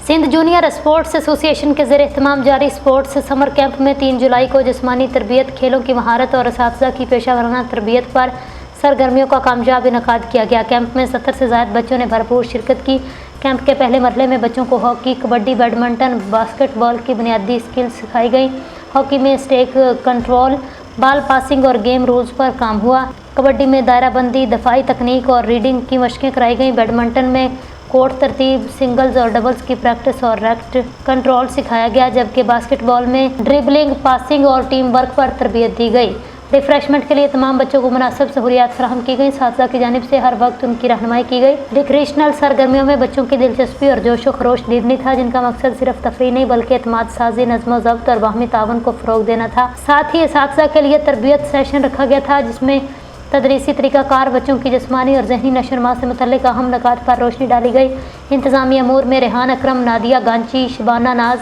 Sindh junior sports association के ज़रिए इत्माम जारी स्पोर्ट्स समर कैंप में 3 जुलाई को जिस्मानी तरबियत, खेलों की महारत और असातिज़ा की पेशा वराना तरबियत पर सरगर्मियों का कामयाब इनेकाद किया गया। कैंप में 70 से ज़ायद बच्चों ने भरपूर शिरकत की। कैंप के पहले मरहले में बच्चों को हॉकी, कबड्डी, बैडमिंटन, बास्केटबॉल की बुनियादी स्किल्स सिखाई गई। हॉकी में स्टेक कंट्रोल, बॉल पासिंग और गेम रूल्स पर काम हुआ। कबड्डी में दायराबंदी, दफाई तकनीक और रीडिंग की मशकें कराई गईं। बैडमिंटन में कोर्ट तरतीब, सिंगल्स और डबल्स की प्रैक्टिस और रैकेट कंट्रोल सिखाया गया, जबकि बास्केटबॉल में ड्रिबलिंग, पासिंग और टीम वर्क पर तरबियत दी गई। रिफ्रेशमेंट के लिए तमाम बच्चों को मुनासिब सहूलियात फराहम की गई। साथिया की जानिब से हर वक्त उनकी रहनुमाई की गई। रिक्रिएशनल सरगर्मियों में बच्चों की दिलचस्पी और जोश व खरोश दीदनी था, जिनका मकसद सिर्फ तफरीह नहीं बल्कि एतमाद साजी, नज़्म ज़ब्त और बाहमी तावन को फ़रोग देना था। साथ ही साथिया के लिए तरबियत सेशन रखा गया था, जिसमें तदरीसी तरीक़ाकार, बच्चों की जिस्मानी और ज़हनी नशोनुमा से मुतल्लिक़ अहम नुकात पर रोशनी डाली गई। इंतज़ामी अमूर में रेहान अकरम, नादिया गांची, शबाना नाज,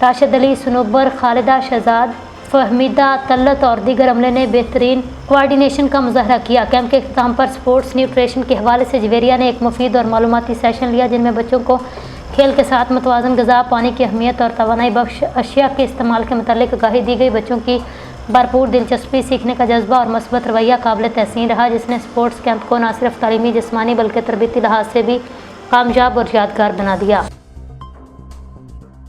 राशिद अली, सुनोबर, खालिदा शहजाद, फहमीदा तल्लत और दीगर अमले ने बेहतरीन कोऑर्डिनेशन का मुजाहरा किया। कैंप के इख्तिताम पर स्पोर्ट्स न्यूट्रिशन के हवाले से जवेरिया ने एक मुफीद और मालूमाती सेशन लिया, जिनमें बच्चों को खेल के साथ मुतवाज़न ग़िज़ा, पानी की अहमियत और तवानाई बख्श अशिया के इस्तेमाल के मुतालिक आगाही दी गई। बच्चों की भरपूर दिलचस्पी, सीखने का जज्बा और मस्बत रवैया काबिल तहसीन रहा, जिसने स्पोर्ट्स कैंप को न सिर्फ तालीमी जिस्मानी बल्कि तरबियती लिहाज से भी कामयाब और यादगार बना दिया।